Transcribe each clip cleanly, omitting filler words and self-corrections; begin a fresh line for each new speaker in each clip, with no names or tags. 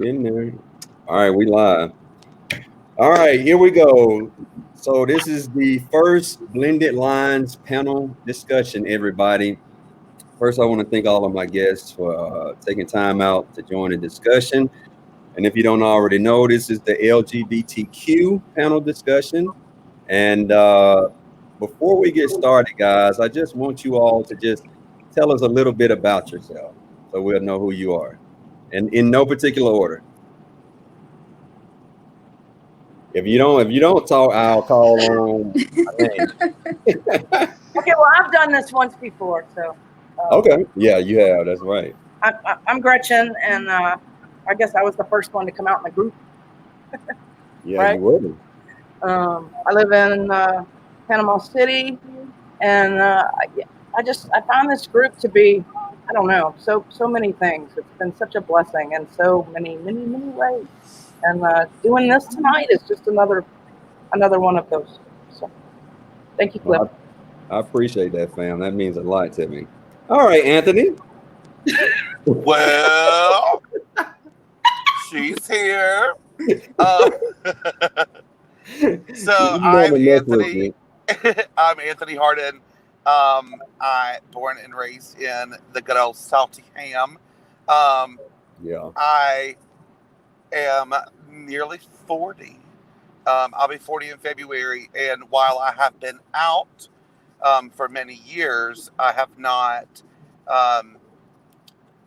In there. All right, we live. All right, here we go. So this is the first blended lines panel discussion, everybody. First, I want to thank all of my guests for taking time out to join the discussion. And if you don't already know, this is the LGBTQ panel discussion. And before we get started, guys, I just want you all to just tell us a little bit about yourself so we'll know who you are. And in no particular order. If you don't talk, I'll call on my name.
Okay, well, I've done this once before, so.
Okay, yeah, you have. That's right.
I'm Gretchen, and I guess I was the first one to come out in the group.
Yeah,
right?
you were.
I live in Panama City, and I found this group to be, I don't know, so many things. It's been such a blessing in so many ways. And doing this tonight is just another one of those. So, thank you, Cliff.
Well, I appreciate that, fam. That means a lot to me. All right, Anthony.
Well, she's here. So I'm Anthony. I'm Anthony Harden. I born and raised in the good old salty ham.
Yeah.
I am nearly 40. I'll be 40 in February, and while I have been out for many years, I have not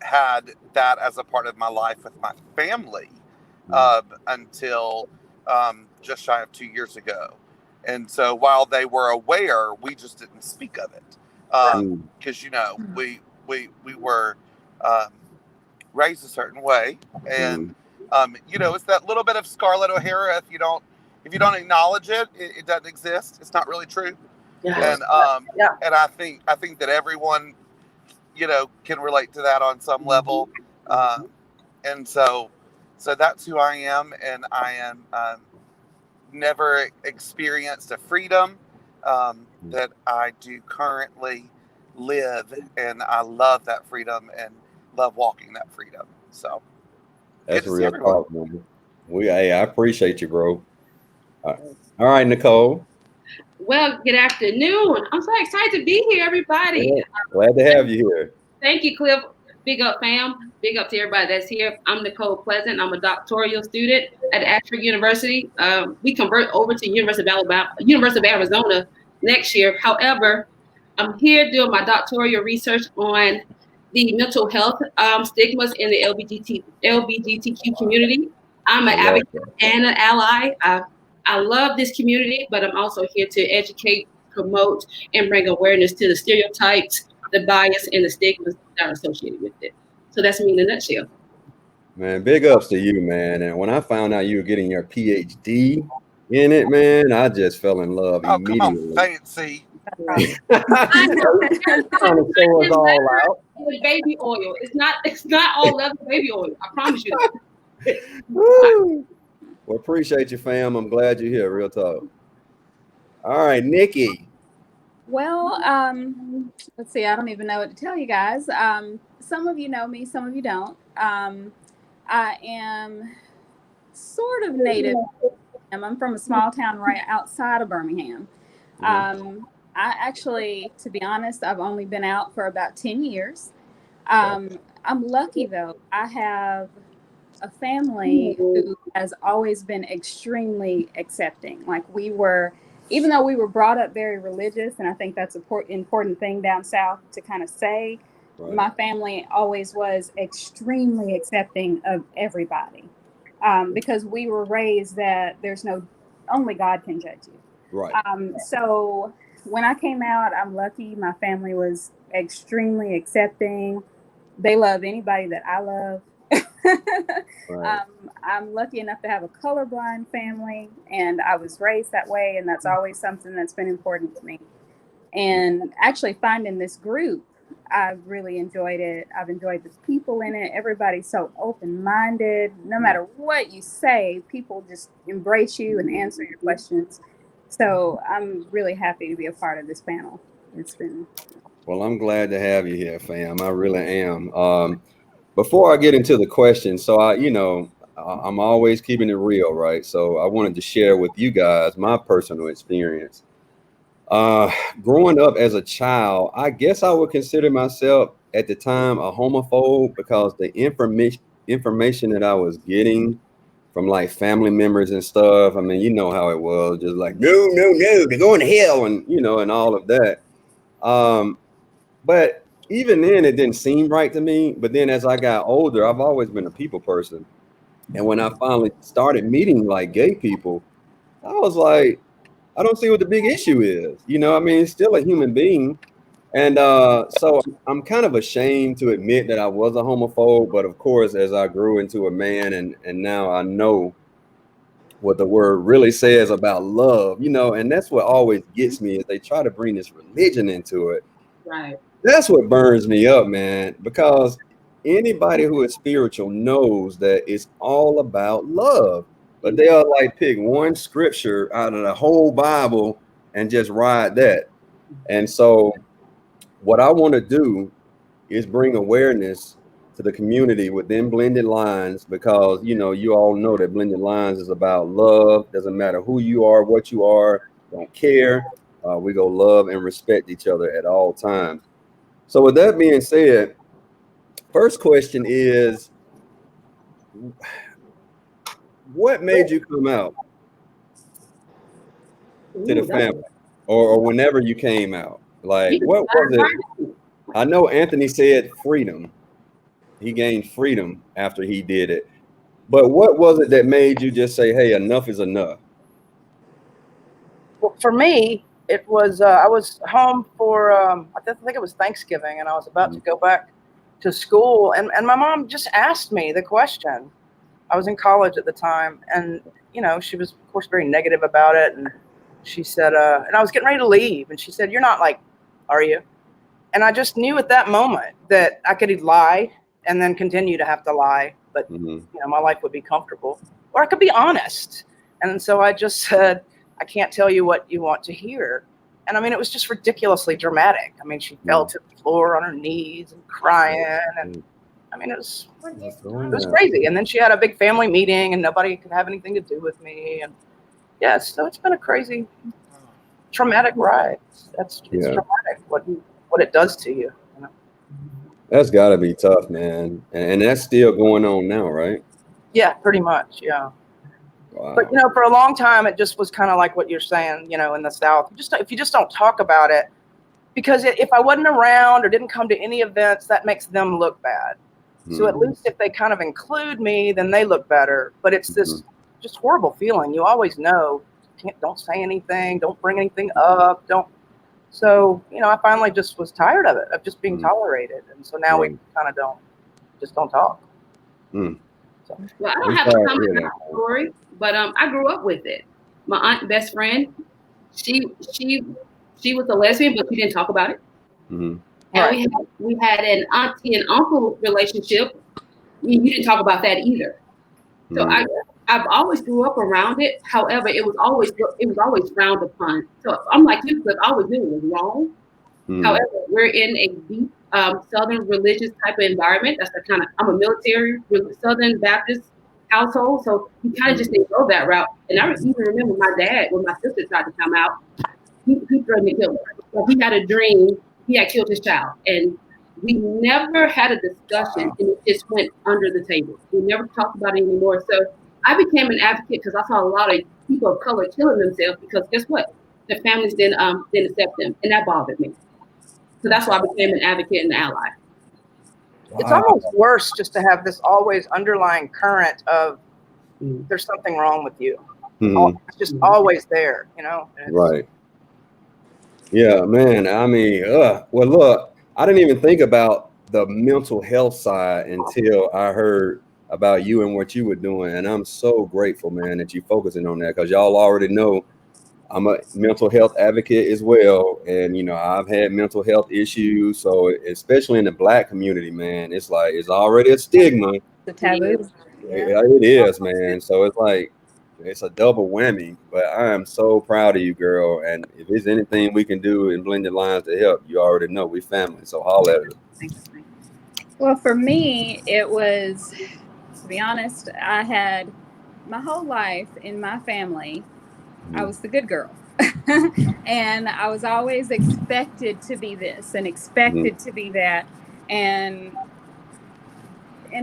had that as a part of my life with my family until just shy of 2 years ago. And so while they were aware, we just didn't speak of it because we were raised a certain way, and it's that little bit of Scarlett O'Hara. If you don't acknowledge it, it doesn't exist. It's not really true.
Yeah.
And I think that everyone can relate to that on some level. And so that's who I am, and I am never experienced a freedom that I do currently live, and I love that freedom and love walking that freedom. So
that's real talk, man. I appreciate you, bro. All right, Nicole.
Well, good afternoon. I'm so excited to be here, everybody.
Yeah, glad to have you here.
Thank you, Cliff. Big up, fam. Big up to everybody that's here. I'm Nicole Pleasant. I'm a doctoral student at Ashford University. We convert over to University of Arizona next year. However, I'm here doing my doctoral research on the mental health stigmas in the LGBTQ community. I'm an advocate and an ally. I love this community, but I'm also here to educate, promote, and bring awareness to the stereotypes, the bias, and the stigmas that are associated with it. So that's me in a nutshell.
Man, big ups to you, man. And when I found out you were getting your PhD in it, man, I just fell in love immediately.
Come on, fancy.
Trying to show us all out.
With baby oil. It's not all leather baby oil. I promise you that.
Woo. Well, appreciate you, fam. I'm glad you're here. Real talk. All right, Nikki.
Well, let's see. I don't even know what to tell you guys. Some of you know me, some of you don't. I am sort of native. I'm from a small town right outside of Birmingham. I actually, to be honest, I've only been out for about 10 years. I'm lucky, though. I have a family who has always been extremely accepting. Like even though we were brought up very religious, and I think that's an important thing down south to kind of say, my family always was extremely accepting of everybody because we were raised that only God can judge you.
Right.
So when I came out, I'm lucky. My family was extremely accepting. They love anybody that I love. Right. I'm lucky enough to have a colorblind family, and I was raised that way, and that's always something that's been important to me. And actually finding this group, I've really enjoyed it. I've enjoyed the people in it. Everybody's so open-minded. No matter what you say, people just embrace you and answer your questions. So I'm really happy to be a part of this panel. It's been...
Well, I'm glad to have you here, fam. I really am. Before I get into the question, so I'm always keeping it real, right? So I wanted to share with you guys my personal experience. Growing up as a child, I guess I would consider myself at the time a homophobe because the information that I was getting from like family members and stuff. I mean, you know how it was, just like no, they're going to hell, and and all of that. But even then, it didn't seem right to me. But then, as I got older, I've always been a people person, and when I finally started meeting like gay people, I was like, I don't see what the big issue is. I mean, it's still a human being. And so I'm kind of ashamed to admit that I was a homophobe. But of course, as I grew into a man and now I know what the word really says about love, and that's what always gets me is they try to bring this religion into it.
Right.
That's what burns me up, man, because anybody who is spiritual knows that it's all about love. But they'll like pick one scripture out of the whole Bible and just ride that. And so what I want to do is bring awareness to the community within Blended Lines, because you all know that Blended Lines is about love. Doesn't matter who you are, what you are, don't care. We go love and respect each other at all times. So with that being said, first question is, what made you come out to the family, or whenever you came out? Like, what was it? I know Anthony said freedom. He gained freedom after he did it. But what was it that made you just say, hey, enough is enough?
Well, for me, it was I was home for I think it was Thanksgiving, and I was about to go back to school, and my mom just asked me the question. I was in college at the time, and she was of course very negative about it, and she said, and I was getting ready to leave, and she said, "You're not like, are you?" And I just knew at that moment that I could lie and then continue to have to lie, but my life would be comfortable, or I could be honest. And so I just said, I can't tell you what you want to hear. And I mean, it was just ridiculously dramatic. I mean, she fell to the floor on her knees and crying, and I mean, it was crazy. And then she had a big family meeting, and nobody could have anything to do with me. And yeah, so it's been a crazy, traumatic ride. It's traumatic what it does to you.
That's got to be tough, man. And that's still going on now, right?
Yeah, pretty much. Yeah.
Wow.
But for a long time, it just was kind of like what you're saying. In the South, if you just don't talk about it, because if I wasn't around or didn't come to any events, that makes them look bad. So at least if they kind of include me, then they look better. But it's this just horrible feeling. You always know, don't say anything, don't bring anything up, don't. So, I finally just was tired of it, of just being tolerated. And so now we kind of don't talk.
So. Well, I don't have a comment on the story, but I grew up with it. My aunt, best friend, she was a lesbian, but we didn't talk about it. And we had an auntie and uncle relationship. You didn't talk about that either. So I've always grew up around it. However, it was always frowned upon. So I'm like you, because I always knew it was wrong. However, we're in a deep Southern religious type of environment. That's the kind of, I'm a military Southern Baptist household, so you kind of just didn't go that route. And I even remember my dad, when my sister tried to come out, he threatened to kill her. So he had a dream, he had killed his child, and we never had a discussion, and it just went under the table. We never talked about it anymore. So I became an advocate because I saw a lot of people of color killing themselves because guess what? Their families didn't accept them, and that bothered me. So that's why I became an advocate and an ally.
It's almost worse just to have this always underlying current of there's something wrong with you. It's just always there,
Right. Yeah, man. I mean, well, look, I didn't even think about the mental health side until I heard about you and what you were doing. And I'm so grateful, man, that you're focusing on that, because y'all already know I'm a mental health advocate as well. And, I've had mental health issues. So especially in the Black community, man, it's like, it's already a stigma.
The taboo.
Yeah, it is, man. So it's like, it's a double whammy. But I am so proud of you, girl. And if there's anything we can do in Blended Lines to help, you already know we family. So holler at us.
Well, for me, it was to be honest, I had my whole life in my family, I was the good girl. And I was always expected to be this and expected to be that. And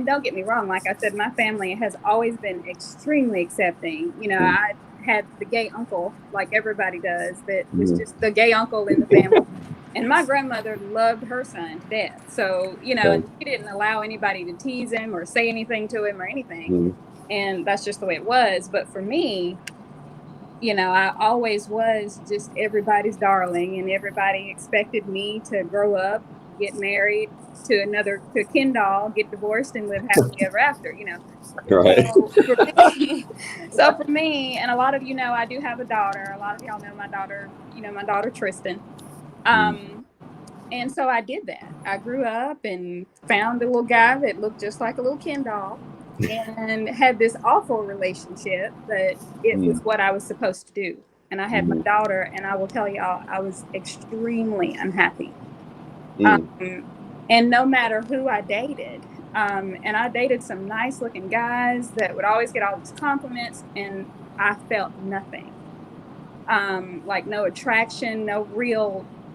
don't get me wrong, like I said, my family has always been extremely accepting. You know, I had the gay uncle, like everybody does, that was just the gay uncle in the family. And my grandmother loved her son to death. So, you know, and she didn't allow anybody to tease him or say anything to him or anything. And that's just the way it was. But for me, you know, I always was just everybody's darling, and everybody expected me to grow up, get married to a Ken doll, get divorced, and live happily ever after, you know.
Right.
So for me, and a lot of you know, I do have a daughter. A lot of y'all know my daughter, you know, my daughter Tristan. And so I did that. I grew up and found a little guy that looked just like a little Ken doll and had this awful relationship, but it was what I was supposed to do. And I had my daughter, and I will tell y'all, I was extremely unhappy. And no matter who I dated, and I dated some nice looking guys that would always get all these compliments, and I felt nothing. Like no attraction,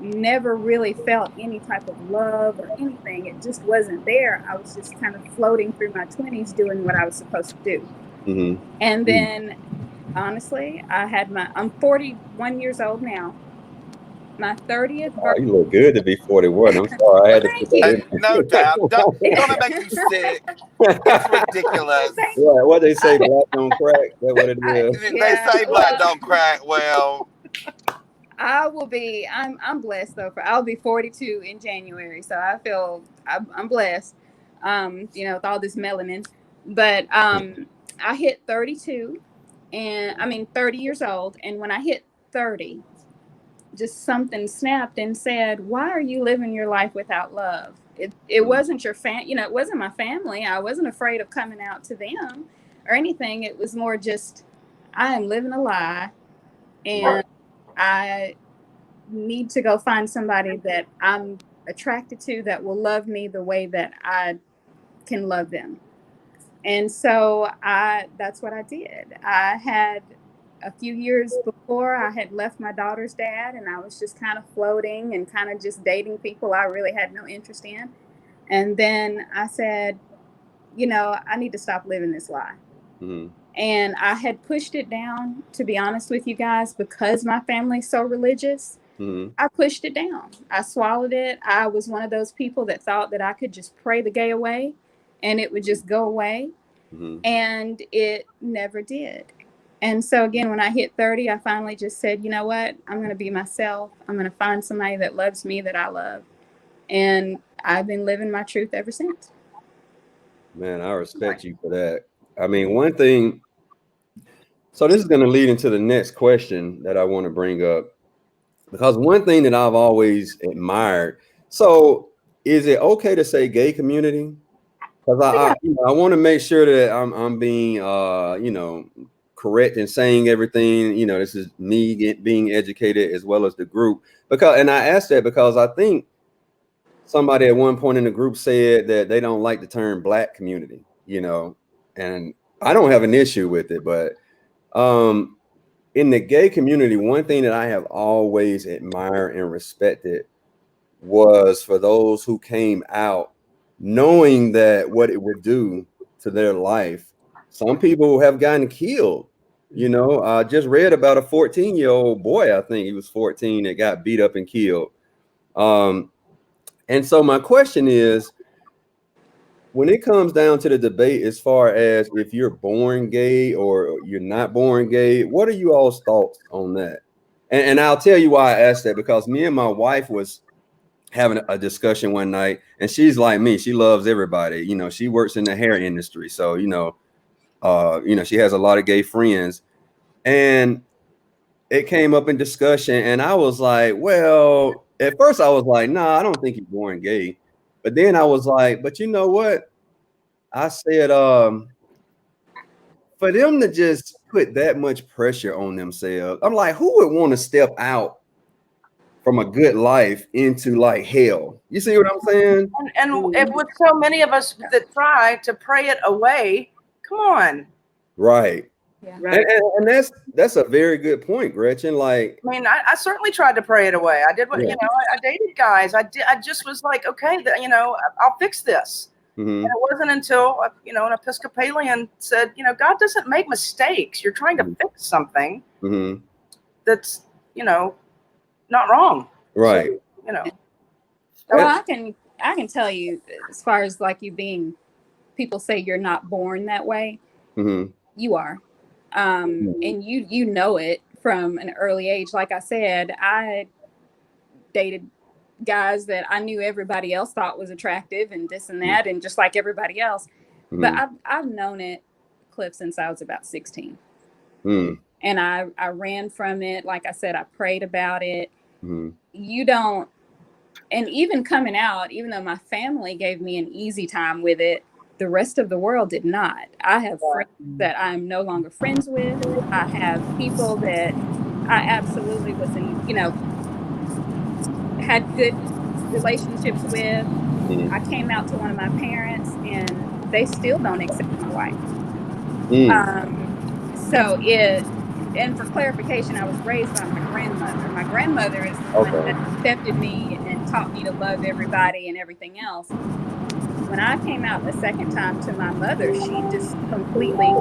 never really felt any type of love or anything. It just wasn't there. I was just kind of floating through my 20s doing what I was supposed to do. And then, honestly, I'm 41 years old now. My 30th birthday.
You look good to be 41. I'm sorry. I had to put that in.
No doubt. It's going to make you sick. It's ridiculous.
Yeah, what they say, black don't crack. That's what it is.
They say black don't crack. Well,
I'm blessed though. I'll be 42 in January. So I feel I'm blessed, you know, with all this melanin. But I hit 32 30 years old. And when I hit 30, just something snapped and said, why are you living your life without love? It wasn't your it wasn't my family. I wasn't afraid of coming out to them or anything. It was more just, I am living a lie, and I need to go find somebody that I'm attracted to that will love me the way that I can love them. And so that's what I did. I had a few years before, I had left my daughter's dad, and I was just kind of floating and kind of just dating people I really had no interest in. And then I said, you know, I need to stop living this lie. And I had pushed it down, to be honest with you guys, because my family's so religious. I pushed it down. I swallowed it. I was one of those people that thought that I could just pray the gay away and it would just go away. And it never did. And so again, when I hit 30, I finally just said, you know what? I'm going to be myself. I'm going to find somebody that loves me, that I love. And I've been living my truth ever since.
Man, I respect you for that. I mean, one thing, so this is going to lead into the next question that I want to bring up, because one thing that I've always admired. So is it okay to say gay community? Because I want to make sure that I'm being, you know, correct in saying everything. You know, this is me being educated as well as the group. And I asked that because I think somebody at one point in the group said that they don't like the term black community, you know, and I don't have an issue with it. But in the gay community, one thing that I have always admired and respected was for those who came out knowing that what it would do to their life. Some people have gotten killed. You know, I just read about a 14-year-old boy, I think he was 14, that got beat up and killed. And so my question is, when it comes down to the debate as far as if you're born gay or you're not born gay, what are you all's thoughts on that? And I'll tell you why I asked that, because me and my wife was having a discussion one night, and she's like me. She loves everybody. You know, she works in the hair industry. So, you know, she has a lot of gay friends. And it came up in discussion, and I was like, well, at first I was like, nah, I don't think he's born gay. But then I was like, but you know what? I said, for them to just put that much pressure on themselves, I'm like, who would want to step out from a good life into like hell? You see what I'm saying?
And with so many of us that try to pray it away, Come on.
Right.
Yeah.
Right.
And that's a very good point, Gretchen. Like,
I mean, I certainly tried to pray it away. I did what,
Yeah.
I dated guys. I just was like, okay, I'll fix this.
mhm,
And it wasn't until, an Episcopalian said, God doesn't make mistakes. You're trying to
Mhm.
fix something
mhm,
that's, not wrong.
right.
So,
Well,
that
I can tell you, as far as like you being, people say you're not born that way.
hmm
You are,
Mhm.
and you know it from an early age. Like I said, I dated guys that I knew everybody else thought was attractive and this and that, and just like everybody else. But I've known it, Cliff, since I was about 16.
mm,
And I ran from it. Like I said, I prayed about it.
mhm,
You don't, and even coming out, even though my family gave me an easy time with it, the rest of the world did not. I have friends that I'm no longer friends with. I have people that I absolutely was in, had good relationships with.
mm,
I came out to one of my parents and they still don't accept my wife.
mm,
So and for clarification, I was raised by my grandmother. My grandmother is the one
okay.
that accepted me and taught me to love everybody and everything else. When I came out the second time to my mother, she just completely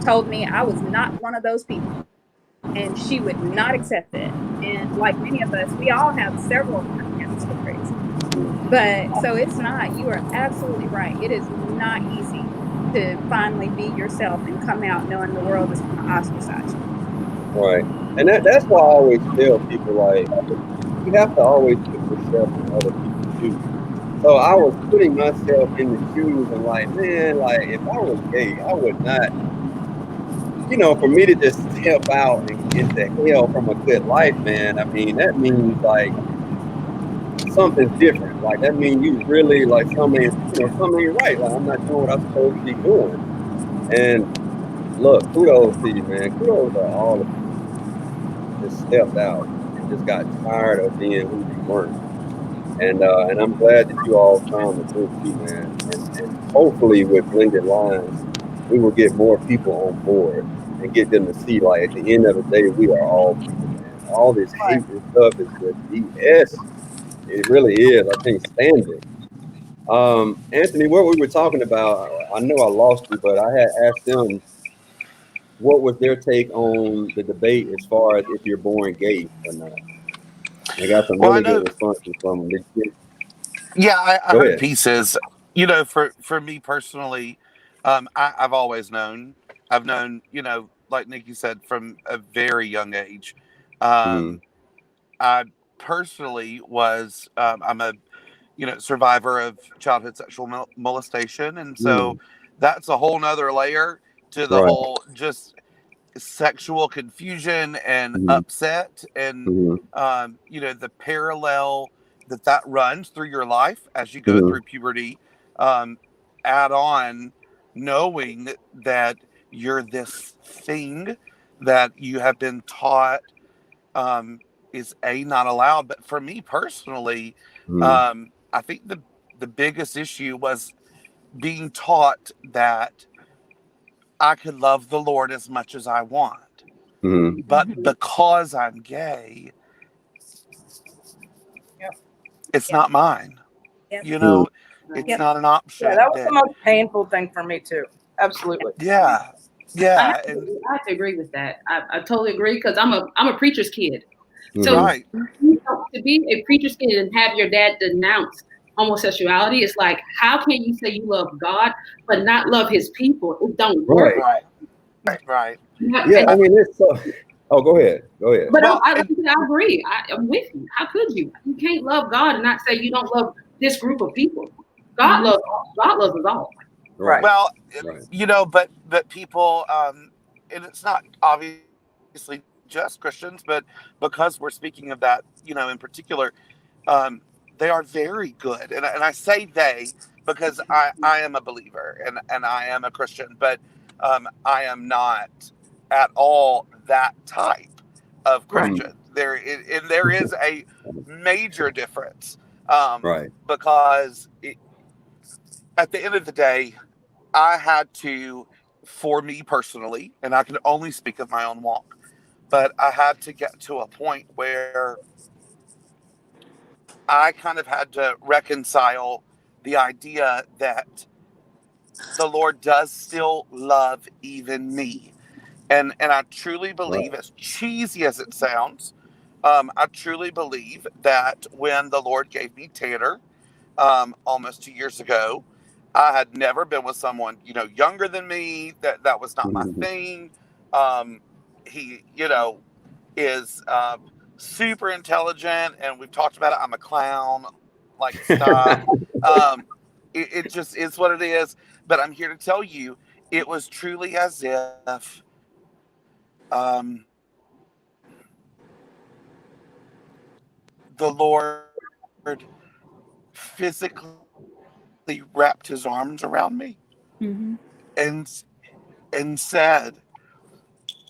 told me I was not one of those people. And she would not accept it. And like many of us, we all have several kind stories. But so it's not, you are absolutely right. It is not easy to finally be yourself and come out knowing the world is going to ostracize you.
Right. And that's why I always tell people, like, you have to always put yourself in other people's shoes. So I was putting myself in the shoes and like, man, like if I was gay, I would not, for me to just step out and into hell from a good life, man. I mean, that means like something's different. Like that means you really like something ain't right. Like I'm not doing what I'm supposed to be doing. And look, kudos to you, man. Kudos to all of you who just stepped out and just got tired of being who you weren't. And I'm glad that you all found the group too, man. And hopefully with Blended Lines, we will get more people on board and get them to see, like, at the end of the day, we are all people, man. All this hate and stuff is just BS. It really is. I can't stand it. Anthony, what we were talking about, I know I lost you, but I had asked them what was their take on the debate as far as if you're born gay or not. They got some
Well, I
really good
know.
responses from them.
Yeah, I
Go
heard
ahead.
pieces. For me personally, I've always known. I've known, like Nikki said, from a very young age.
Mm-hmm.
I personally was. I'm a survivor of childhood sexual molestation, and so that's a whole nother layer to the
Right.
whole just sexual confusion and
Mhm,
upset, and
mhm,
the parallel that runs through your life as you go
mhm,
through puberty. Add on knowing that you're this thing that you have been taught is not allowed. But for me personally,
mhm,
I think the biggest issue was being taught that I could love the Lord as much as I want,
mhm.
but because I'm gay,
Yep.
it's
Yep.
not mine.
Yep.
Mhm.
It's
Yep.
not an
Yeah, that
option.
was the most painful thing for me too. Absolutely.
Yeah,
I
yeah,
have
and
to agree with that. I totally agree because I'm a preacher's kid. So
Mhm.
right,
to be a preacher's kid and have your dad denounce homosexuality, it's like, how can you say you love God but not love His people? It don't work.
Right.
right, right.
Yeah, I
And,
mean, it's so. Oh, go ahead. Go ahead.
but
Well,
I
and
agree. I'm with you. How could you? You can't love God and not say you don't love this group of people. God loves us all.
Right.
well,
Right.
but people, and it's not obviously just Christians, but because we're speaking of that, in particular, um, they are very good, and I say they because I am a believer and I am a Christian, but I am not at all that type of
Right.
Mhm.
Christian. And there is a major difference,
Right.
because at the end of the day, I had to for me personally, and I can only speak of my own walk, but I had to get to a point where I kind of had to reconcile the idea that the Lord does still love even me. And I truly believe, as cheesy as it sounds, I truly believe that when the Lord gave me Tanner almost 2 years ago, I had never been with someone, younger than me. That was not my thing. He, is super intelligent, and we've talked about it. I'm a clown, like, stop. It just is what it is. But I'm here to tell you, it was truly as if the Lord physically wrapped his arms around me and said,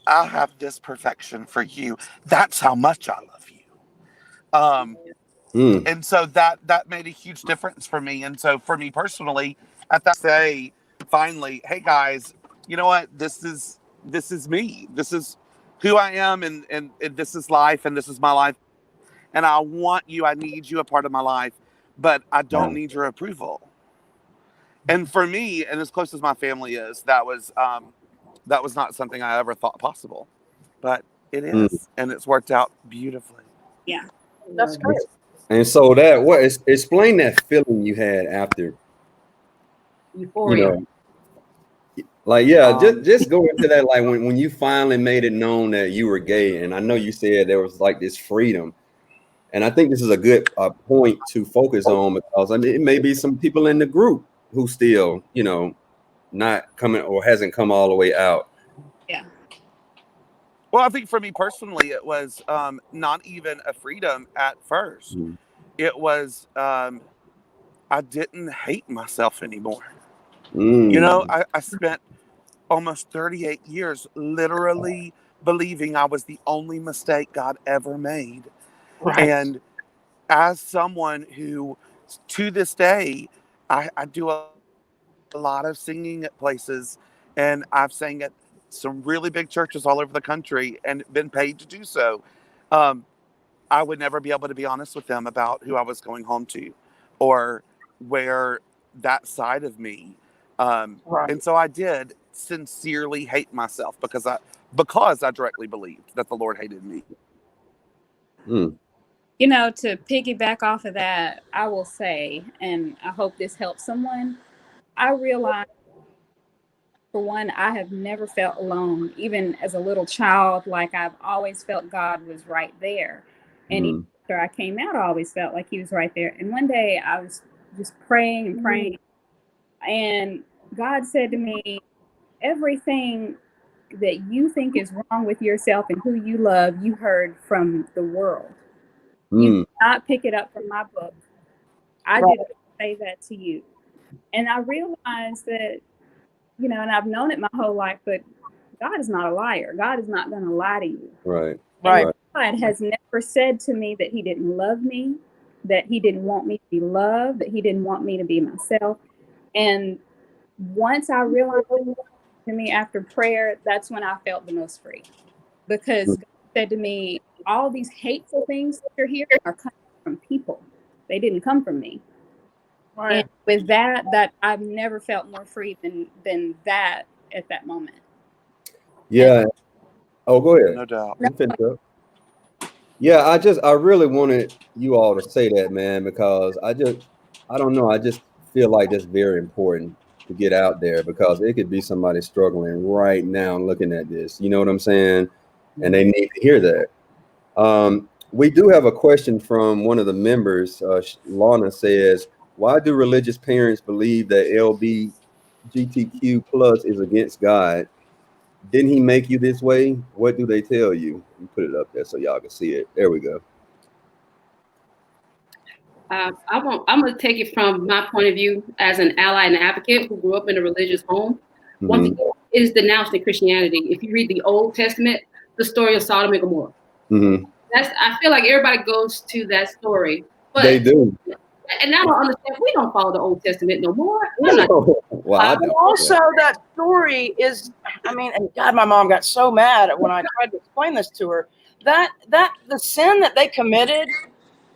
I have this perfection for you. That's how much I love you. And so that made a huge difference for me. And so for me personally, at that say, finally, hey guys, you know what? This is me. This is who I am, and this is life, and this is my life. And I need you a part of my life, but I don't need your approval. And for me, and as close as my family is, that was not something I ever thought possible, but it is, and it's worked out beautifully.
Yeah,
that's great.
And so explain that feeling you had after.
Euphoria.
Like, just go into that, like when you finally made it known that you were gay. And I know you said there was like this freedom. And I think this is a good point to focus on, because I mean, it may be some people in the group who still, not coming or hasn't come all the way out.
Yeah.
Well, I think for me personally, it was not even a freedom at first. It was I didn't hate myself anymore. I spent almost 38 years literally believing I was the only mistake God ever made.
Right.
And as someone who, to this day, I do a lot of singing at places, and I've sang at some really big churches all over the country and been paid to do so. I would never be able to be honest with them about who I was going home to, or where that side of me. And so I did sincerely hate myself because I directly believed that the Lord hated me.
To piggyback off of that, I will say, and I hope this helps someone, I realized, for one, I have never felt alone. Even as a little child, like, I've always felt God was right there. And even after I came out, I always felt like he was right there. And one day I was just praying and praying, and God said to me, everything that you think is wrong with yourself and who you love, you heard from the world. You did not pick it up from my book. I didn't say that to you. And I realized that, and I've known it my whole life, but God is not a liar. God is not going to lie to you.
Right.
God has never said to me that he didn't love me, that he didn't want me to be loved, that he didn't want me to be myself. And once I realized it to me after prayer, that's when I felt the most free. Because God said to me, all these hateful things that you're hearing are coming from people. They didn't come from me. Right. And with that I've never felt more free than that at that moment.
Yeah. Go ahead.
No doubt.
Yeah, I really wanted you all to say that, man, because I don't know. I just feel like that's very important to get out there, because it could be somebody struggling right now looking at this. You know what I'm saying? And they need to hear that. We do have a question from one of the members. Lana says, why do religious parents believe that LGBTQ plus is against God? Didn't he make you this way? What do they tell you? You put it up there so y'all can see it. There we go.
I'm going to take it from my point of view as an ally and advocate who grew up in a religious home. One thing is denounced in Christianity. If you read the Old Testament, the story of Sodom and Gomorrah. I feel like everybody goes to that story. But
they do.
And I don't understand. We don't follow the Old Testament no more. I'm not-
Well, I
But
don't.
also, that story is, I mean, and God, my mom got so mad when I tried to explain this to her. That the sin that they committed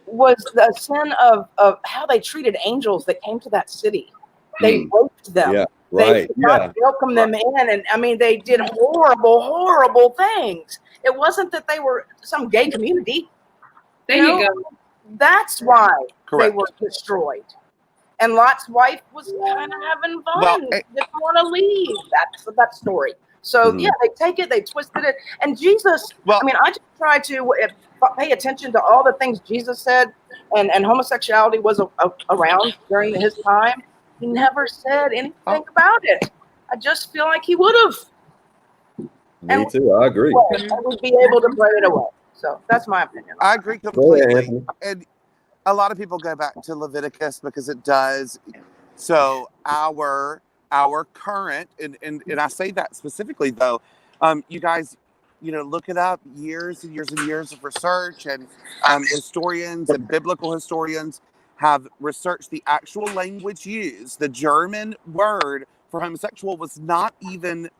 was the sin of how they treated angels that came to that city. They raped them.
Yeah,
They
right.
did not welcome them in, and I mean, they did horrible things. It wasn't that they were some gay community.
There you go.
That's why they
Correct.
were destroyed. And Lot's wife was kind of having fun.
Well,
Didn't want to leave. That's that story. So yeah, they take it, they twisted it, and Jesus.
Well,
I mean, I just try to pay attention to all the things Jesus said, and homosexuality was around during his time. He never said anything about it. I just feel like he would have.
Me too. I agree.
And would be able to put it away. So that's my opinion.
I agree completely. And a lot of people go back to Leviticus because it does. So our current, and I say that specifically though, you guys, look it up. Years and years and years of research, and historians and biblical historians have researched the actual language used. The German word for homosexual was not even,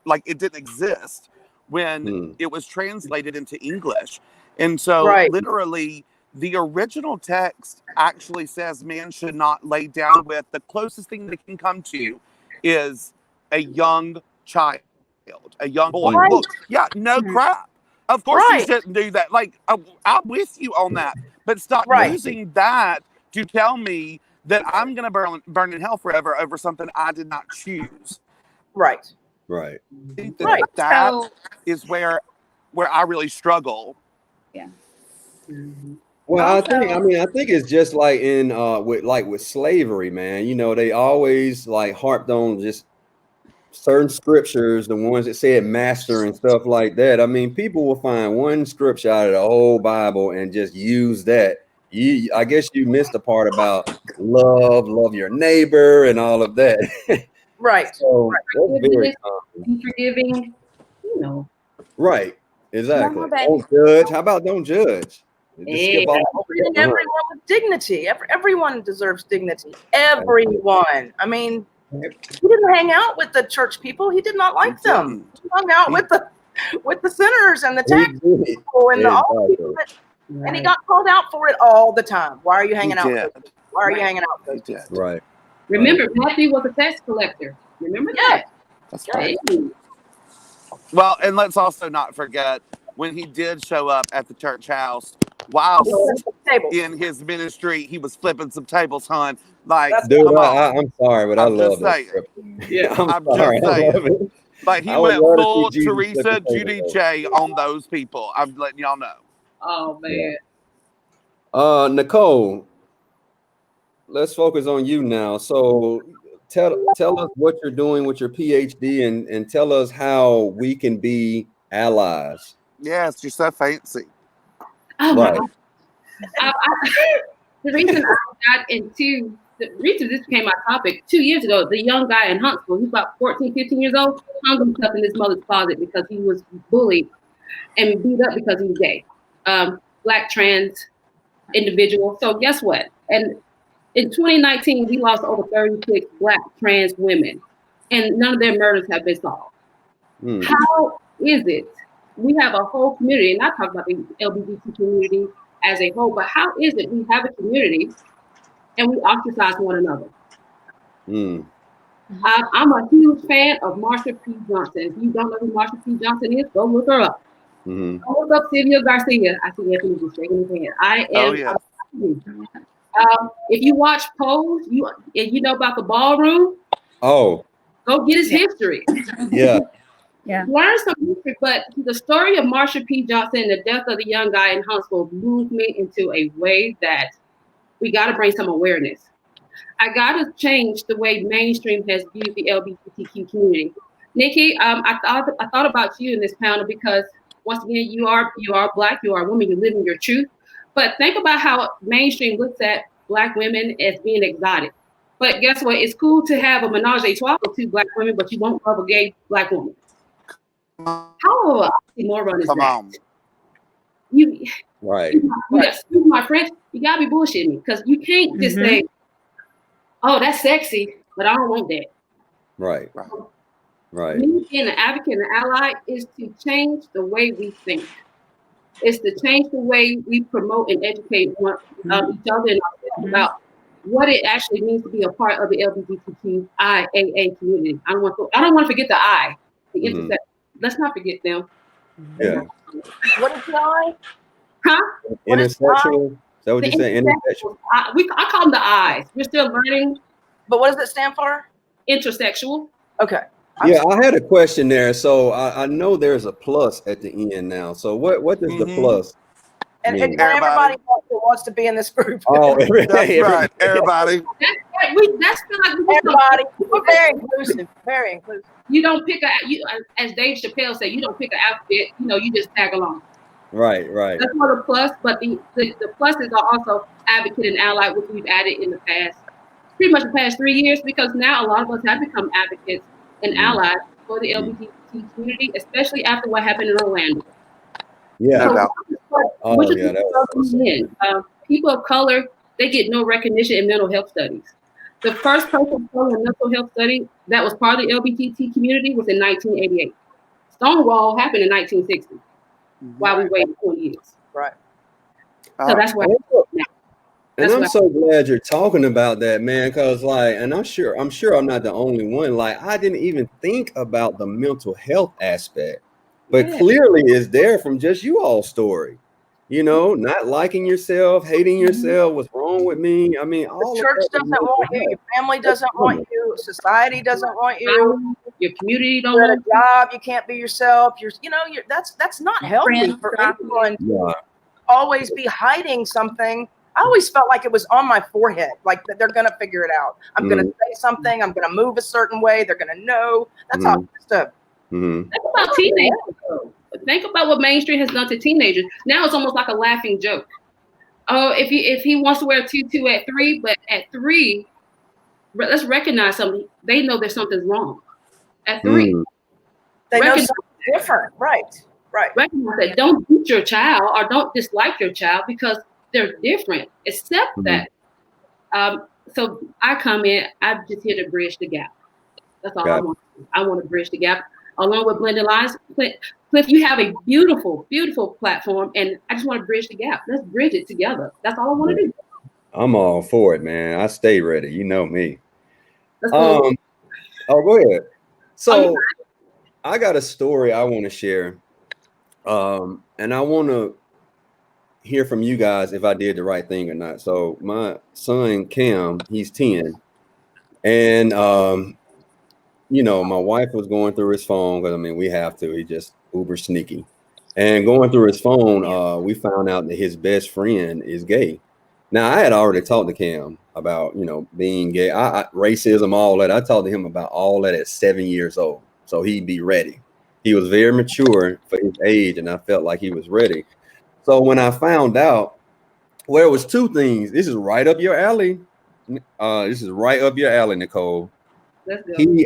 like, it didn't exist when it was translated into English. And so literally the original text actually says man should not lay down with, the closest thing they can come to is a young child, a young boy. Look, yeah, no crap. Of course you shouldn't do that. Like, I'm with you on that. But stop using that to tell me that I'm going to burn in hell forever over something I did not choose.
Right.
Right.
I think that is where I really struggle.
Yeah.
Well, I think it's just like in with slavery, man. They always like harped on just certain scriptures, the ones that said master and stuff like that. I mean, people will find one scripture out of the whole Bible and just use that. I guess you missed the part about love your neighbor and all of that.
Right.
So that's very
forgiving,
Right. Exactly.
No,
Don't judge. How about don't judge?
Treating everyone with dignity. Everyone deserves dignity. Everyone. I mean, he didn't hang out with the church people. He did not like them. He hung out with the sinners and the tax people and all the people and he got called out for it all the time. Why are you hanging out with those people? Why are you hanging out with those people?
Right.
Remember, Matthew was a tax collector. Remember that?
That's right. Well, and let's also not forget when he did show up at the church house, while in his ministry, he was flipping some tables, hon. Like,
dude, I'm sorry, but I love that.
Yeah, I'm just saying. Like, he went full Teresa Giudice on those people. I'm letting y'all know.
Oh man.
Nicole, let's focus on you now. So tell us what you're doing with your PhD and tell us how we can be allies.
Yes, you're so fancy.
Oh my God. The reason this became my topic 2 years ago, the young guy in Huntsville, he's about 14, 15 years old, hung himself in his mother's closet because he was bullied and beat up because he was gay. Black trans individual. So guess what? And in 2019, we lost over 36 Black trans women, and none of their murders have been solved. How is it? We have a whole community, and I talk about the LGBT community as a whole, but how is it we have a community and we ostracize one another? I'm a huge fan of Marsha P. Johnson. If you don't know who Marsha P. Johnson is, go look her up. Go look up Silvio Garcia. I see Anthony just shaking his hand. I am. If you watch Pose, you know about the ballroom. Oh, go get his history.
Yeah.
Yeah.
Learn some history, but the story of Marsha P. Johnson and the death of the young guy in Huntsville moved me into a way that we got to bring some awareness. I got to change the way mainstream has viewed the LGBTQ community. Nikki, I thought about you in this panel because once again, you are Black, you are a woman, you live in your truth. But think about how mainstream looks at Black women as being exotic. But guess what? It's cool to have a menage a trois with 2 Black women, but you won't love a gay Black woman. How more run is that?
Right.
Excuse my French, you gotta be bullshitting me because you can't just say, "Oh, that's sexy," but I don't want that.
Right. Right.
Me being an advocate and an ally is to change the way we think. It's to change the way we promote and educate each other and about what it actually means to be a part of the LGBTQIAA community. I don't want to forget the I, the intersection. Let's not forget them.
Yeah.
What is the I?
Huh?
Intersexual. Is that what you say? Intersexual.
I call them the I's. We're still learning.
But what does it stand for?
Intersexual.
Okay.
Yeah, I had a question there. So I know there's a plus at the end now. So what does the plus
and
mean?
everybody wants to be in this group.
Oh,
That's right. Everybody.
That's like
everybody. We're very inclusive. Very inclusive.
You don't pick as Dave Chappelle said, you don't pick an outfit. You just tag along.
Right.
That's one of the plus, but the pluses are also advocate and ally, which we've added in the past, pretty much the past 3 years, because now a lot of us have become advocates and allies for the LGBT community, especially after what happened in Orlando.
Yeah.
People of color, they get no recognition in mental health studies. The first person of color in mental health study that was part of the LGBT community was in 1988. Stonewall happened in 1960. While we waited 20 years.
Right.
So that's why.
And I'm so glad you're talking about that, man, because and I'm sure I'm not the only one. Like, I didn't even think about the mental health aspect, but clearly it's there from just you all's story. Not liking yourself, hating yourself, what's wrong with me? I mean,
the church doesn't want you, your family doesn't want you, society doesn't want you,
your community don't
want
want
a job, you can't be yourself. That's not healthy for anyone to always be hiding something. I always felt like it was on my forehead, like that they're gonna figure it out. I'm gonna say something, I'm gonna move a certain way, they're gonna know. That's how stuff.
Think about teenagers. Think about what Main Street has done to teenagers. Now it's almost like a laughing joke. Oh, if he wants to wear a tutu at 3, but at 3, let's recognize something. They know there's something's wrong. At 3,
they know something different. Right.
Recognize that. Don't beat your child or don't dislike your child because they're different. Accept that. So I come in. I'm just here to bridge the gap. That's all I want. I want to bridge the gap along with Blended Lines. Cliff, you have a beautiful, beautiful platform, and I just want to bridge the gap. Let's bridge it together. That's all I want to do.
I'm all for it, man. I stay ready. You know me.
Go
ahead. So I got a story I want to share. And I want to hear from you guys if I did the right thing or not. So my son, Cam, he's 10. And, my wife was going through his phone because, we have to. He's just uber sneaky. And going through his phone, we found out that his best friend is gay. Now, I had already talked to Cam about, being gay, racism, all that. I talked to him about all that at 7 years old. So he'd be ready. He was very mature for his age, and I felt like he was ready. So when I found out, it was 2 things. This is right up your alley. Nicole. He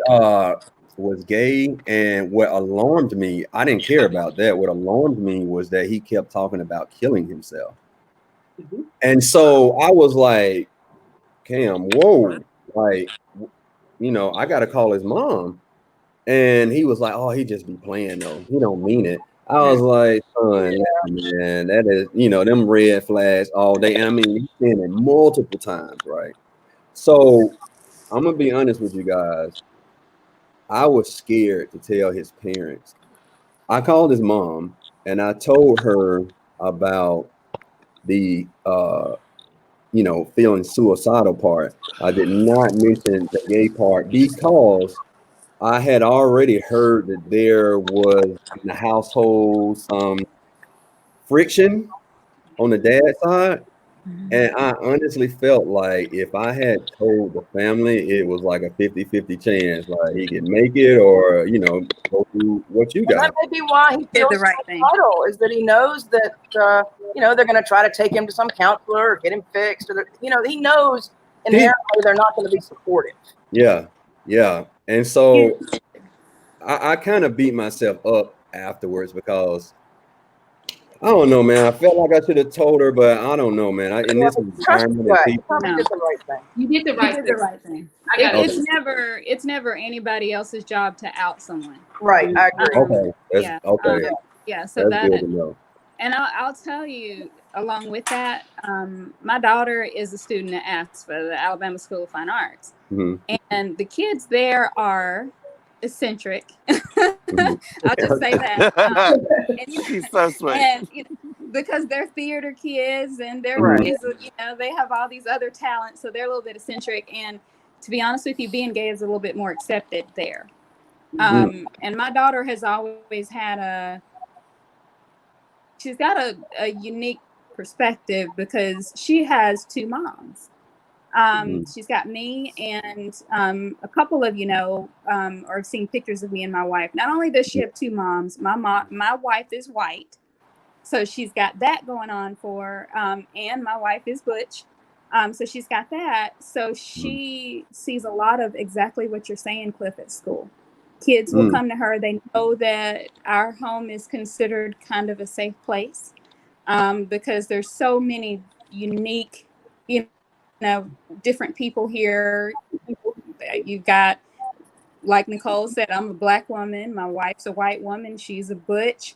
was gay, and what alarmed me, I didn't care about that. What alarmed me was that he kept talking about killing himself. And so I was like, Cam, whoa, I got to call his mom. And he was like, oh, he just be playing though. He don't mean it. I was like, son, man, that is, them red flags all day. And he's saying it multiple times, right? So I'm going to be honest with you guys. I was scared to tell his parents. I called his mom and I told her about the, feeling suicidal part. I did not mention the gay part because I had already heard that there was in the household some friction on the dad's side. And I honestly felt like if I had told the family, it was like a 50-50 chance, like he could make it or, go through what you got.
That may be why he feels
the right thing.
is that he knows that, they're going to try to take him to some counselor or get him fixed. Or, he knows inherently they're not going to be supportive.
Yeah. And so I kind of beat myself up afterwards because I don't know, man. I felt like I should have told her, but I don't know, man. In this
Trust
environment,
you.
and
You
people,
probably
No.
did the right thing.
You did the
You
right
did
thing.
the right thing.
I got
It's never anybody else's job to out someone.
Right, I agree.
okay, that's
Yeah.
okay.
Yeah. So
That's good
that,
to know.
and I'll tell you, along with that, my daughter is a student at ASFA, the Alabama School of Fine Arts, and the kids there are eccentric. I'll just say that.
She's so sweet.
And because they're theater kids and they're kids, they have all these other talents, so they're a little bit eccentric. And to be honest with you, being gay is a little bit more accepted there. And my daughter has always had she's got a unique perspective because she has two moms. She's got me and a couple of or have seen pictures of me and my wife. Not only does she have two moms, my wife is white, so she's got that going on for her, and my wife is butch, so she's got that. So she sees a lot of exactly what you're saying, Cliff, at school. Kids will come to her. They know that our home is considered kind of a safe place because there's so many unique, different people here. You've got, like Nicole said, I'm a Black woman. My wife's a white woman. She's a butch.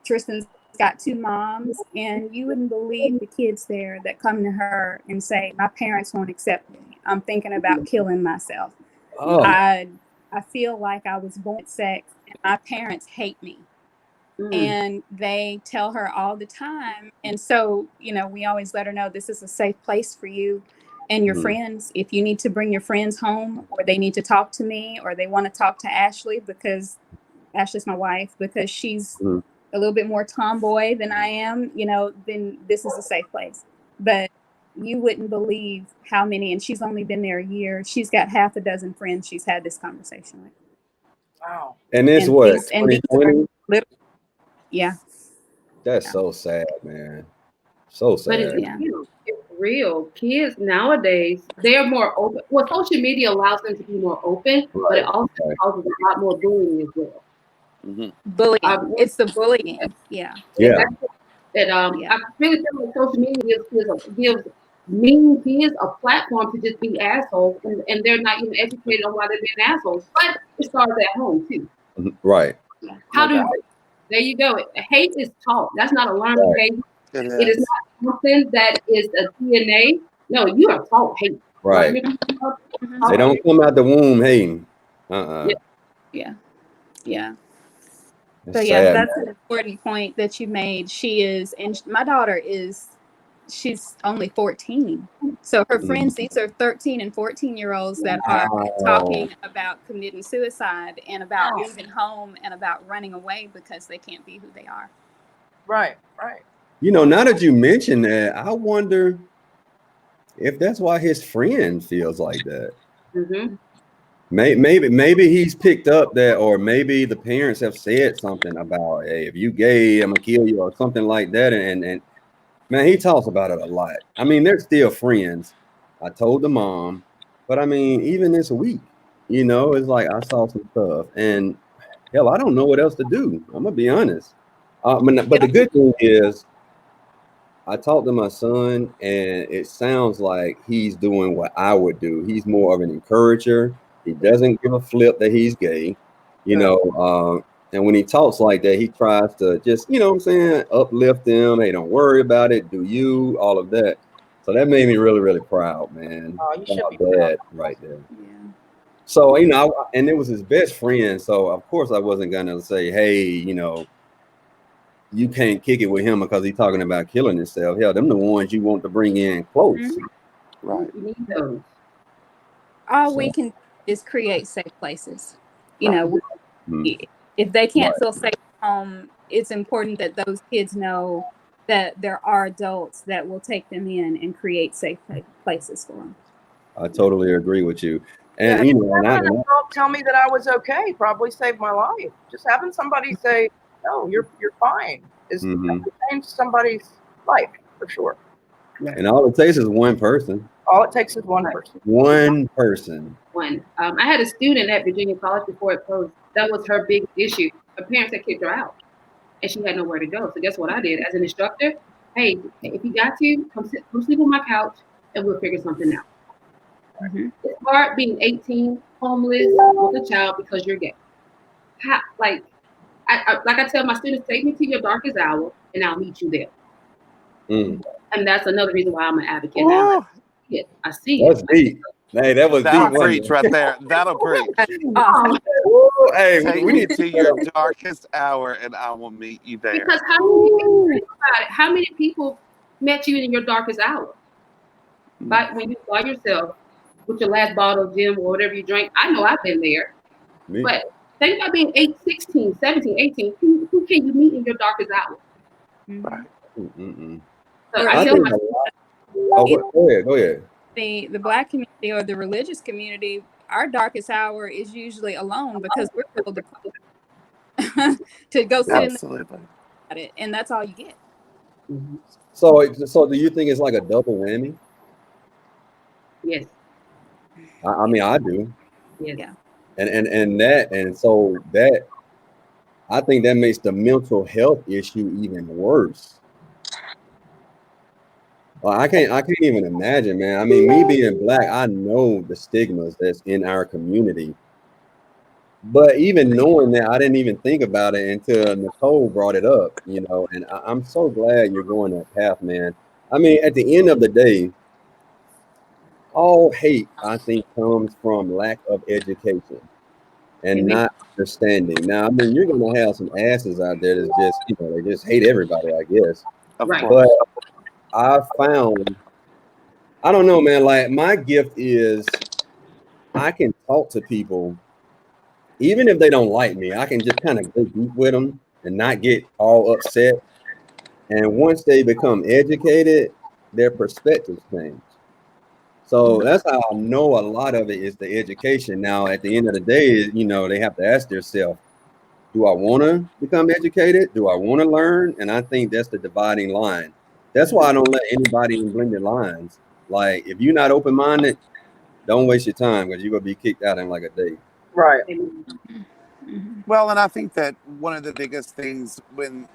Tristan's got two moms. And you wouldn't believe the kids there that come to her and say, my parents won't accept me. I'm thinking about killing myself.
Oh.
I feel like I was born with sex and my parents hate me. And they tell her all the time. And so, we always let her know this is a safe place for you and your friends. If you need to bring your friends home, or they need to talk to me, or they want to talk to Ashley, because Ashley's my wife, because she's a little bit more tomboy than I am, then this is a safe place. But you wouldn't believe how many, and she's only been there a year. She's got half a dozen friends she's had this conversation with.
Wow.
And it's
And
what,
these- and these
2020?
Yeah.
That's so sad, man. So sad.
But it's real. Kids nowadays, they're more open. Well, social media allows them to be more open, but it also causes a lot more bullying as well.
Bullying. It's the bullying. Yeah.
Yeah.
I really feel like social media gives mean kids a platform to just be assholes, and they're not even educated on why they're being assholes. But it starts at home too.
Right.
How do you? There you go. Hate is taught. That's not a learned behavior. It is not something that is a DNA. No, you are taught hate.
Right. They don't come out the womb hating.
Yeah.
That's
So
sad,
that's an important point that you made. And my daughter she's only 14. So her friends, these are 13 and 14-year-olds that are talking about committing suicide and about leaving home and about running away because they can't be who they are.
Right.
Now that you mention that, I wonder if that's why his friend feels like that. Maybe he's picked up that, or maybe the parents have said something about, hey, if you gay, I'm gonna kill you, or something like that. And man, he talks about it a lot. I mean, they're still friends. I told the mom, but I mean, even this week, it's like I saw some stuff, and hell, I don't know what else to do. I'm gonna be honest. But the good thing is, I talked to my son, and it sounds like he's doing what I would do. He's more of an encourager. He doesn't give a flip that he's gay, and when he talks like that, he tries to just, uplift them. Hey, don't worry about it. Do you? All of that. So that made me really, really proud, man.
Oh, you should be
proud right there.
Yeah.
So, and it was his best friend. So, of course, I wasn't going to say, hey, you can't kick it with him because he's talking about killing himself. Hell, them the ones you want to bring in close.
Right.
You need those.
All we can do is create safe places. If they can't feel safe at home, it's important that those kids know that there are adults that will take them in and create safe places for them.
I totally agree with you. And
having an adult tell me that I was okay probably saved my life. Just having somebody say, "No, you're fine," is changed somebody's life for sure.
And all it takes is one person.
All it takes is one person.
One person.
I had a student at Virginia College before it closed. That was her big issue. Her parents had kicked her out. and she had nowhere to go. So guess what I did as an instructor? Hey, if you got to, come sleep on my couch, and we'll figure something out.
Mm-hmm.
It's hard being 18, homeless, with a child because you're gay. Like I tell my students, take me to your darkest hour, and I'll meet you there.
Mm.
And that's another reason why I'm an advocate now. I see
That's
it.
deep. Hey, that was
That'll
deep. wasn't
preach
it?
right there. That'll preach.
Awesome.
Ooh, hey,
Take
we
me
need
to your darkest hour, and I will meet you there.
Because how many people, think about it, how many people met you in your darkest hour? But when you by yourself with your last bottle of gin or whatever you drink, I know I've been there.
Me.
But think about being 16, 17, 18. Who can you meet in your darkest hour?
Right.
So
I
I tell
think
my
go ahead.
The Black community or the religious community, our darkest hour is usually alone because we're told to go sit
Absolutely.
in it, and that's all you get.
So do you think it's like a double whammy?
yes,
I mean, I do.
yes.
Yeah.
And so that I think that makes the mental health issue even worse. Well, I can't even imagine, man. I mean, me being Black, I know the stigmas that's in our community. But even knowing that, I didn't even think about it until Nicole brought it up, and I'm so glad you're going that path, man. I mean, at the end of the day, all hate, I think, comes from lack of education and not understanding. Now, I mean, you're going to have some asses out there that's just, they just hate everybody, I guess.
Of
Right.
course.
But I found, I don't know, man, like my gift is I can talk to people, even if they don't like me, I can just kind of go deep with them and not get all upset. And once they become educated, their perspectives change. So that's how I know a lot of it is the education. Now, at the end of the day, they have to ask themselves, do I want to become educated? Do I want to learn? And I think that's the dividing line. That's why I don't let anybody in blended lines. Like, if you're not open-minded, don't waste your time because you're going to be kicked out in like a day.
Right.
Well, and I think that one of the biggest things when,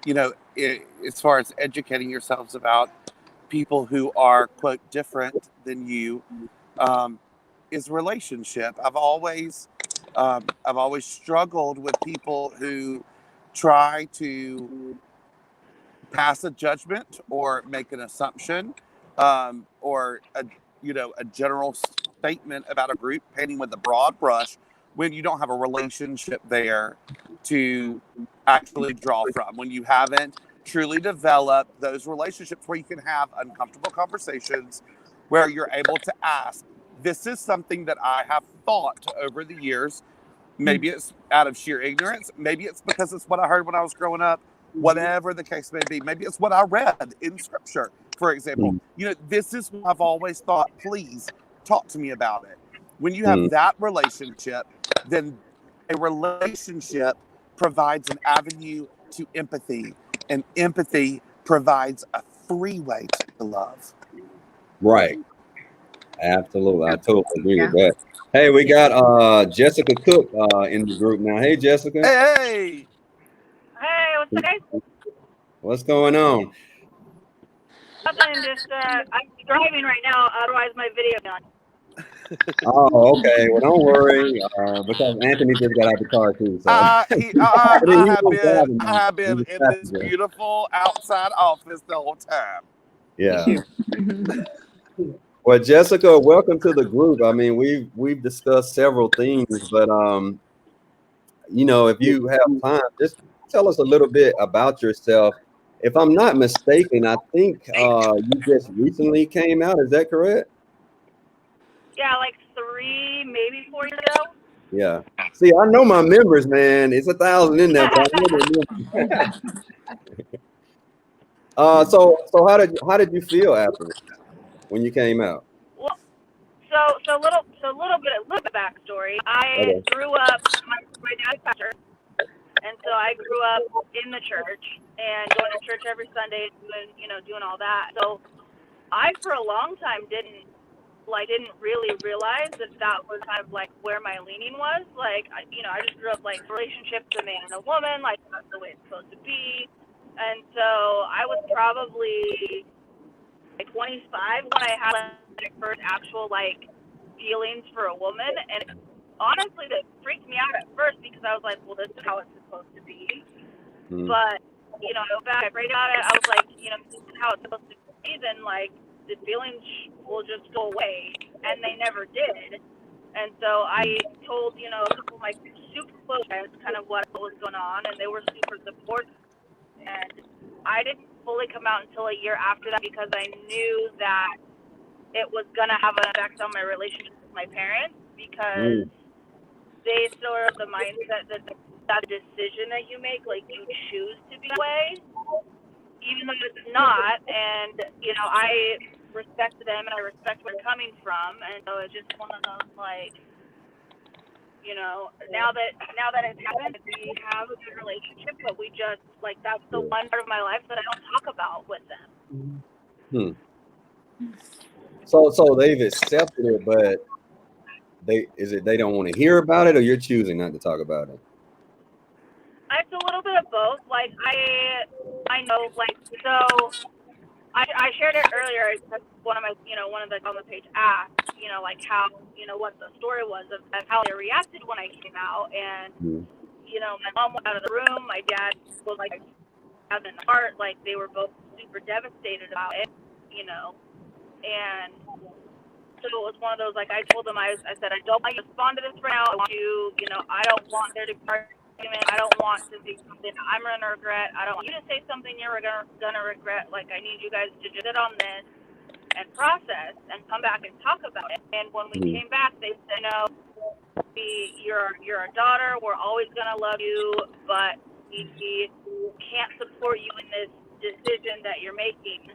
as far as educating yourselves about people who are, quote, different than you, is relationship. I've always struggled with people who try to pass a judgment or make an assumption, or a general statement about a group, painting with a broad brush when you don't have a relationship there to actually draw from, when you haven't truly developed those relationships where you can have uncomfortable conversations, where you're able to ask, this is something that I have thought over the years. Maybe it's out of sheer ignorance. Maybe it's because it's what I heard when I was growing up. Whatever the case may be. Maybe it's what I read in scripture, for example. This is what I've always thought. Please talk to me about it. When you have that relationship, then a relationship provides an avenue to empathy, and empathy provides a freeway to love.
Right. Absolutely. I totally agree with that. Hey, we got Jessica Cook in the group now. Hey, Jessica.
Hey.
Hey, what's up, guys?
What's going on?
Nothing, just I'm driving right now, otherwise my video done.
Oh, okay. Well, don't worry, because Anthony just got out of the car too. So
I have been in this beautiful outside office the whole time.
Yeah. Well, Jessica, welcome to the group. I mean, we've discussed several things, but if you have time, just tell us a little bit about yourself. If I'm not mistaken, I think you just recently came out. Is that correct?
Yeah, like 3, maybe 4 years ago.
Yeah. See, I know my members, man. It's 1,000 in there, but I know their members. So how did you feel after when you came out?
Well, so a little bit of backstory. I grew up. My dad's pastor, and so I grew up in the church and going to church every Sunday, doing all that. So I, for a long time, didn't like didn't really realize that was kind of like where my leaning was. Like, I just grew up like relationships, a man and a woman, like that's the way it's supposed to be. And so I was probably like 25 when I had my first actual like feelings for a woman, and honestly, that freaked me out at first because I was like, well, this is how it's supposed to be. But I go back, I prayed about it. I was like, this is how it's supposed to be. Then like the feelings will just go away, and they never did. And so I told a couple of my super close friends kind of what was going on, and they were super supportive. And I didn't fully come out until a year after that because I knew that it was gonna have an effect on my relationship with my parents because they still are of the mindset that that decision that you make, like you choose to be away, even though it's not. And I respect them and I respect where they're coming from, and so it's just one of those like, now that it's happened, we have a good relationship, but we just like that's the one part of my life that I don't talk about with them.
So they've accepted it, but they don't want to hear about it, or you're choosing not to talk about it?
It's a little bit of both. Like I know, like, so I shared it earlier because one of the on the page asked, like how, what the story was of how they reacted when I came out, and my mom went out of the room, my dad was like having a heart, like they were both super devastated about it, and so it was one of those, like I told them, I said, I don't want you to respond to this right now. I want you, I don't want there to be argument. I don't want to be something I'm going to regret. I don't want you to say something you're going to regret. Like, I need you guys to just sit on this and process and come back and talk about it. And when we came back, they said, no, you're our daughter. We're always going to love you, but we can't support you in this decision that you're making.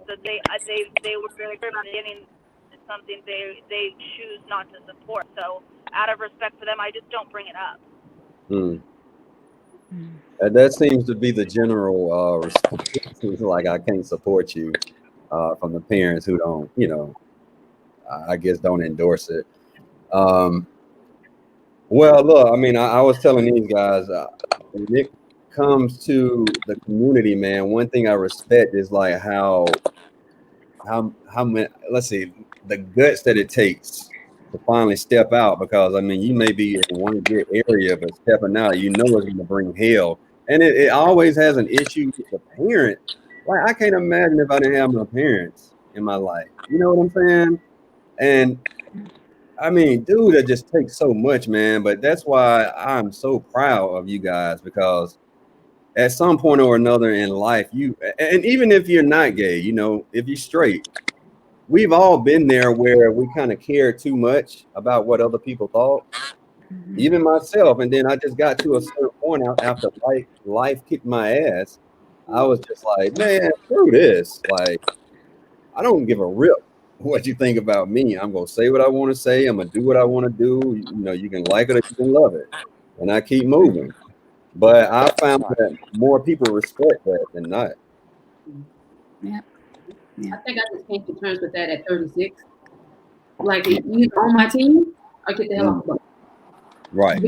So they were very clear about getting something they choose not to support. So out of respect for them, I just don't bring it up.
That seems to be the general response. Like, I can't support you from the parents who don't, I guess don't endorse it. Well, look, I mean, I was telling these guys, when it comes to the community, man, one thing I respect is like how many, let's see, the guts that it takes to finally step out, because I mean, you may be in one good area, but stepping out, it's going to bring hell, and it always has an issue with the parent. Like, I can't imagine if I didn't have my parents in my life. You know what I'm saying? And I mean, dude, it just takes so much, man. But that's why I'm so proud of you guys, because at some point or another in life, and even if you're not gay, if you're straight, we've all been there where we kind of cared too much about what other people thought, even myself. And then I just got to a certain point after life kicked my ass. I was just like, man, screw this. Like, I don't give a rip what you think about me. I'm going to say what I want to say. I'm going to do what I want to do. You can like it or you can love it. And I keep moving. But I found that more people respect that than not.
Yeah.
I think I just came to terms with that at 36. Like, you on my team, I get the hell off the boat.
Right.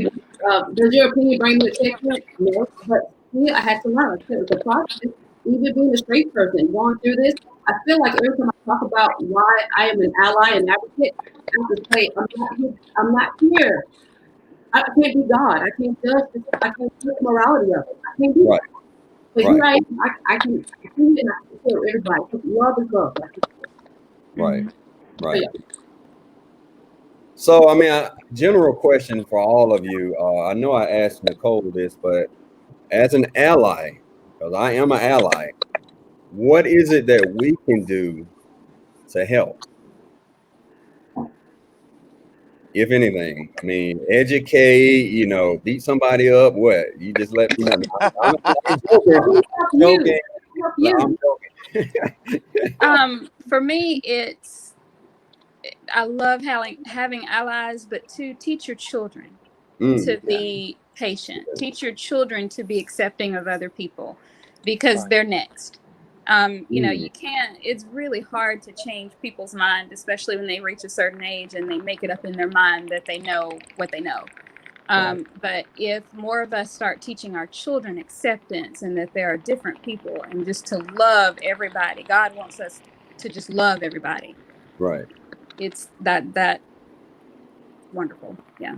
Does your opinion bring me a checkpoint? No, but I had to learn. The process, even being a straight person, going through this, I feel like every time I talk about why I am an ally and advocate, I just say, I'm not here. I can't be God. I can't judge this. I can't judge the morality of it. I can't do that. But here I am. I can see it and I can feel everybody. Love is love.
Right. So, I mean, general question for all of you. I know I asked Nicole this, but as an ally, because I am an ally, what is it that we can do to help? If anything, I mean, educate, beat somebody up, what? You just let me know. I'm joking. I'm joking.
For me, I love having allies, but to teach your children to be patient. Teach your children to be accepting of other people, because they're next. You know, you can't, it's really hard to change people's mind, especially when they reach a certain age and they make it up in their mind that they know what they know. But if more of us start teaching our children acceptance and that there are different people and just to love everybody, God wants us to just love everybody.
Right.
It's that wonderful. Yeah.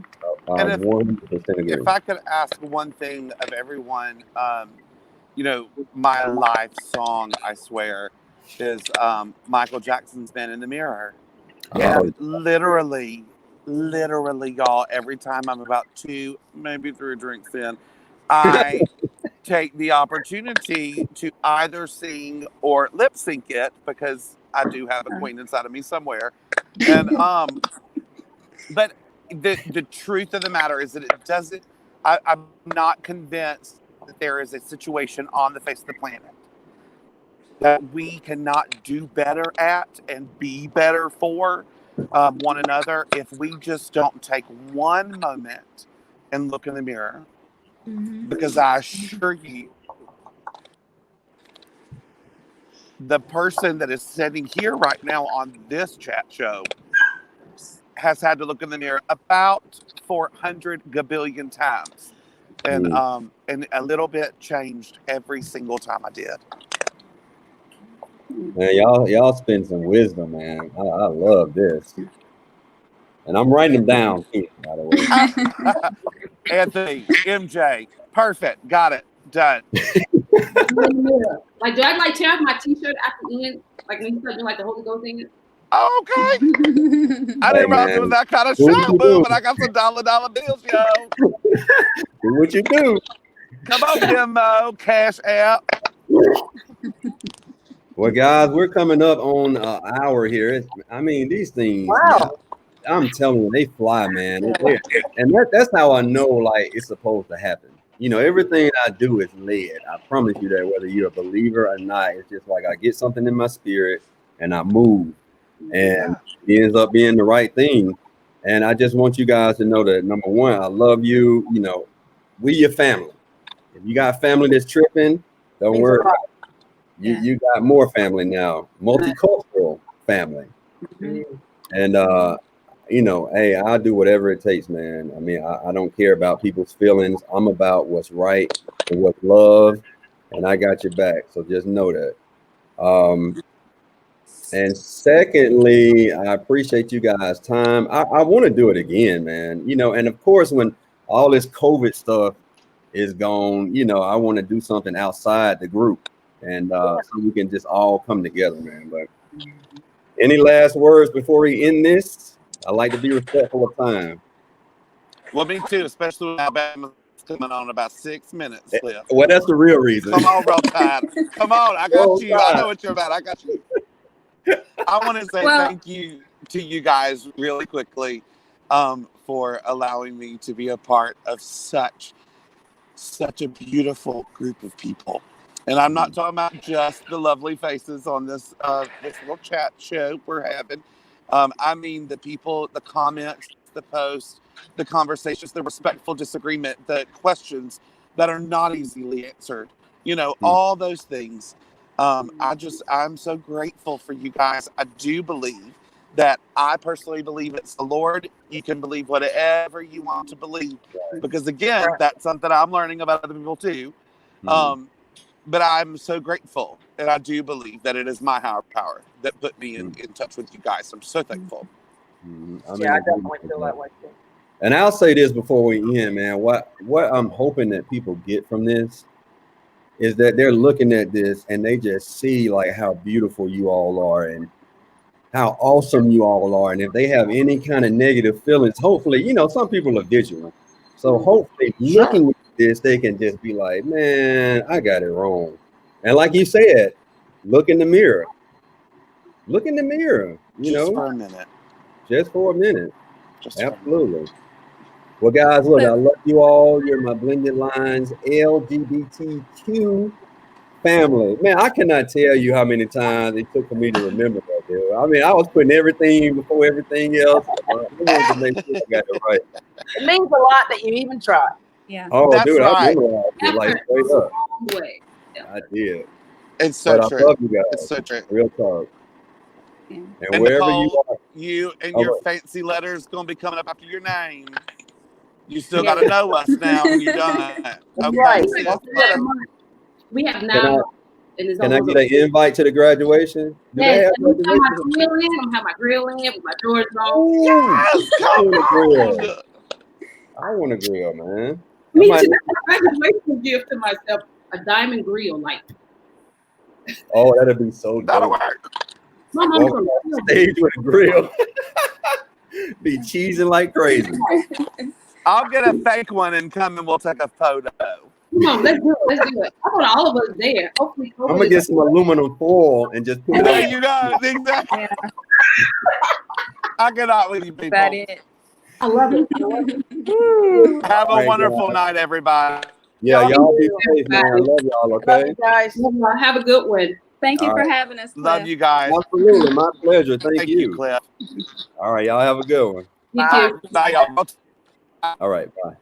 And
100% agree.
if I could ask one thing of everyone, you know, my life song, I swear, is Michael Jackson's "Man in the Mirror." And literally, y'all, every time I'm about 2, maybe 3 drinks in, I take the opportunity to either sing or lip sync it, because I do have a queen inside of me somewhere. And but the truth of the matter is that it doesn't. I'm not convinced that there is a situation on the face of the planet that we cannot do better at and be better for one another if we just don't take one moment and look in the mirror. Because I assure you, the person that is sitting here right now on this chat show has had to look in the mirror about 400 gabillion times, and a little bit changed every single time I did.
Man, y'all spend some wisdom, man. I love this, and I'm writing them down too, by the way.
Anthony, MJ, perfect, got it, done.
Like, do I like tear off my T-shirt after Ian? Like when you start doing like the Holy Ghost thing?
Oh, okay. I didn't realize it was that kind of show, boo, but I got some dollar bills, yo.
Do what you do.
Come on, Venmo, Cash App.
Well, guys, we're coming up on an hour here. I mean, these things, man, I'm telling you, they fly, man. And that's how I know, like, it's supposed to happen. You know, everything I do is led. I promise you that, whether you're a believer or not, it's just like I get something in my spirit and I move. And it ends up being the right thing. And I just want you guys to know that, number one, I love you. You know, we your family. If you got family that's tripping, don't worry. You got more family now, multicultural family. And, you know, hey, I'll do whatever it takes, man. I mean, I don't care about people's feelings. I'm about what's right and what's love, and I got your back. So just know that. And secondly, I appreciate you guys' time. I want to do it again, man. You know, and of course, when all this COVID stuff is gone, you know, I want to do something outside the group, and so we can just all come together, man. But any last words before we end this? I like to be respectful of time.
Well, me too, especially when Alabama's coming on about 6 minutes left.
Well, that's the real reason.
Come on, Roll Tide. Come on, I got you. I know what you're about. I got you. I want to say thank you to you guys really quickly for allowing me to be a part of such a beautiful group of people. And I'm not talking about just the lovely faces on this little chat show we're having. I mean the people, the comments, the posts, the conversations, the respectful disagreement, the questions that are not easily answered. You know, all those things. I'm so grateful for you guys. I do believe that I personally believe it's the Lord. You can believe whatever you want to believe. Because again, that's something I'm learning about other people too. But I'm so grateful, and I do believe that it is my higher power that put me in touch with you guys. I'm so thankful.
I mean, I definitely feel that way too.
And I'll say this before we end, man. What I'm hoping that people get from this is that they're looking at this and they just see like how beautiful you all are and how awesome you all are. And if they have any kind of negative feelings, hopefully, you know, some people are vigilant. So hopefully looking at this, they can just be like, man, I got it wrong. And like you said, look in the mirror. Look in the mirror, you know.
For a minute.
Just for a minute. Absolutely. Well, guys, look, I love you all. You're my Blended Lines LGBTQ family. Man, I cannot tell you how many times it took for me to remember that, dude. I mean, I was putting everything before everything else. I wanted to make sure I got it right.
It means a lot that you even tried.
Yeah.
Oh,
That's
dude,
right.
I memorized it like straight up.
Way.
I did.
It's so
But I
true.
love you guys.
It's so true.
Real talk.
Yeah.
And wherever you
Nicole,
are,
you and
all
your
right.
fancy letters gonna be coming up after your name. You still
Yeah.
got to know us now when you're done. Okay,
Right.
sis.
Don't forget it.
We have
Can
9
I
months, and it's
can I
almost.
get an invite to the graduation? Do they
Yes,
have
and I'm gonna have my
graduation?
grill in. I'm gonna have my grill in with my Jordans on.
Ooh,
Yes,
I
come
want a grill.
on.
I want a grill, man. I
Me
might-
too. I can wait to give to myself a diamond grill, like
Oh, that'd be so
That'll
dope.
work.
my mom's
Walk
gonna
off
kill
the
me.
stage with a grill. Be cheesing like crazy.
I'll get a fake one and come and we'll take a photo.
Come on, let's do it. Let's do it. I want all of us there. Hopefully,
I'm gonna get some aluminum foil and just put it
There
on.
you go. Exactly.
Yeah.
I get out with you people.
That it.
I love it.
Have a
All right,
wonderful
guys.
night, everybody.
Yeah,
Y'all
y'all be
too.
safe, man. I love y'all,
Love
okay?
you guys.
Have a good one.
Thank you
All
for
right.
having us, Cliff.
Love you guys.
Absolutely, my pleasure. Thank
Thank you,
you.
Cliff.
All right, y'all have a good one.
You
Bye.
too.
Bye, y'all.
All right, bye.